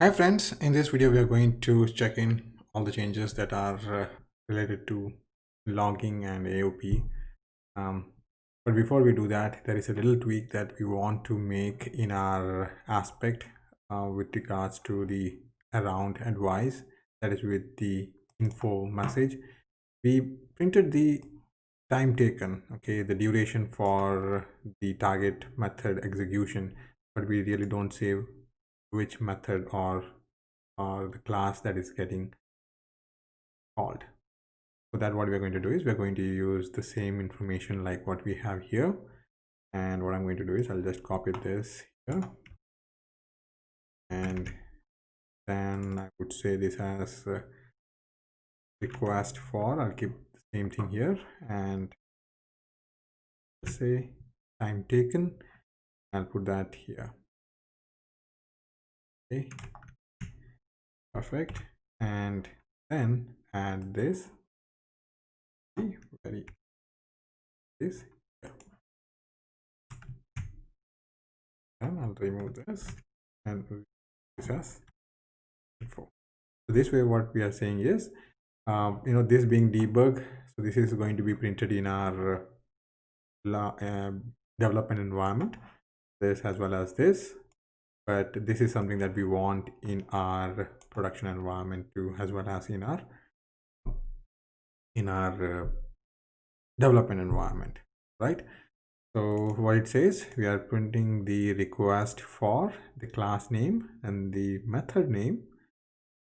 Hi friends, in this video we are going to check in all the changes that are related to logging and AOP. Um, but before we do that, there is a little tweak that we want to make in our aspect with regards to the around advice, that is with the info message. We printed the time taken, okay, the duration for the target method execution, but we really don't say which method or the class that is getting called. So that what we're going to do is we're going to use the same information like what we have here. And what I'm going to do is I'll just copy this here. And then I would say this as request for, I'll keep the same thing here and say time taken. I'll put that here. Okay, perfect. And then add this, very this here. And I'll remove this and this as info. So this way what we are saying is this being debug, so this is going to be printed in our development environment, this as well as this, but this is something that we want in our production environment too, as well as in our development environment, right? So what it says, we are printing the request for the class name and the method name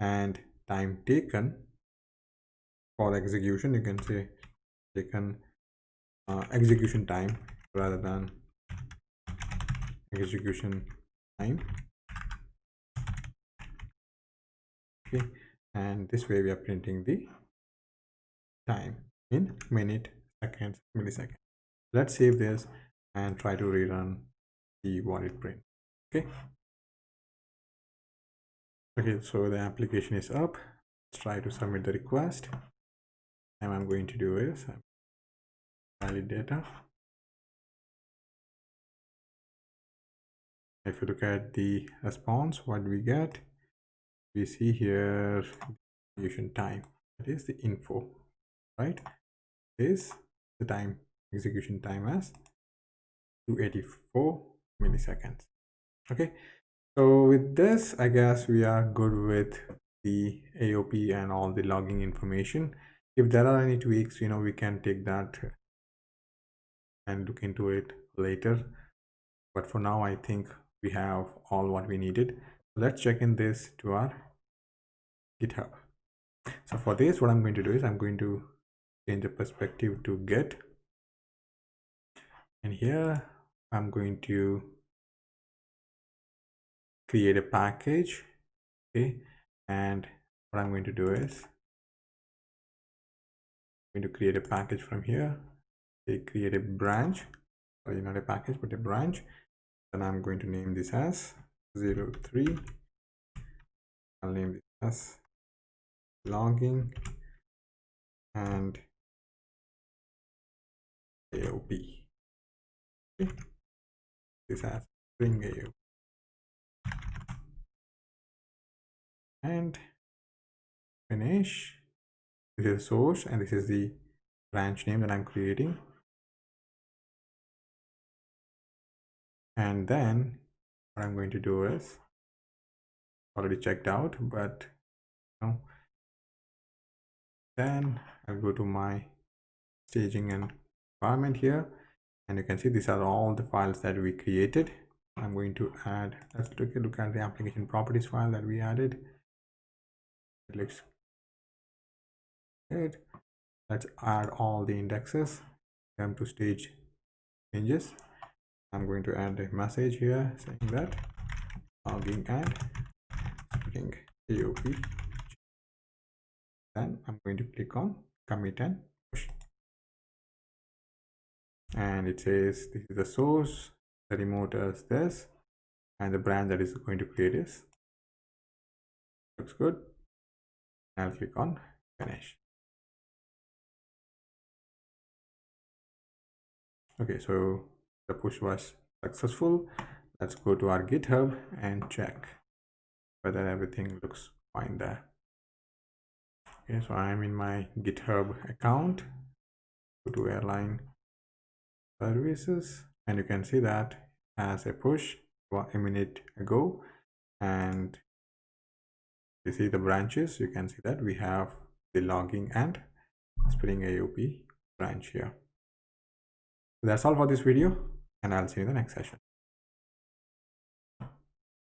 and time taken for execution. You can say taken execution time rather than execution time. Okay, and this way we are printing the time in minute, seconds, millisecond. Let's save this and try to rerun the what it print. Okay. Okay, so the application is up. Let's try to submit the request. And I'm going to do is valid data. If you look at the response, what we get, we see here execution time. That is the info, right? Is the time execution time as 284 milliseconds. Okay, so with this, I guess we are good with the AOP and all the logging information. If there are any tweaks, we can take that and look into it later. But for now, I think we have all what we needed. Let's check in this to our GitHub. So for this, what I'm going to do is I'm going to change the perspective to Git. And here I'm going to create a package. Okay, and what I'm going to do is I'm going to create a package from here. They create a branch, sorry, not a package but a branch. Then I'm going to name this as 03. I'll name this as logging and AOP. Okay, this has Spring AOP and finish. This is source and this is the branch name that I'm creating. And then what I'm going to do is already checked out, but then I'll go to my staging and environment here, and you can see these are all the files that we created. I'm going to add, let's take a look at the application properties file that we added. It looks good. Let's add all the indexes, come to stage changes. I'm going to add a message here saying that logging and spring AOP. Then I'm going to click on commit and push. And it says this is the source, the remote is this, and the branch that is going to create is looks good. I'll click on finish. Okay, so the push was successful. Let's go to our GitHub and check. whether everything looks fine there. Okay, so I'm in my GitHub account. Go to airline services, and you can see that as a push a minute ago. And you see the branches, you can see that we have the logging and Spring AOP branch here. So that's all for this video, and I'll see you in the next session.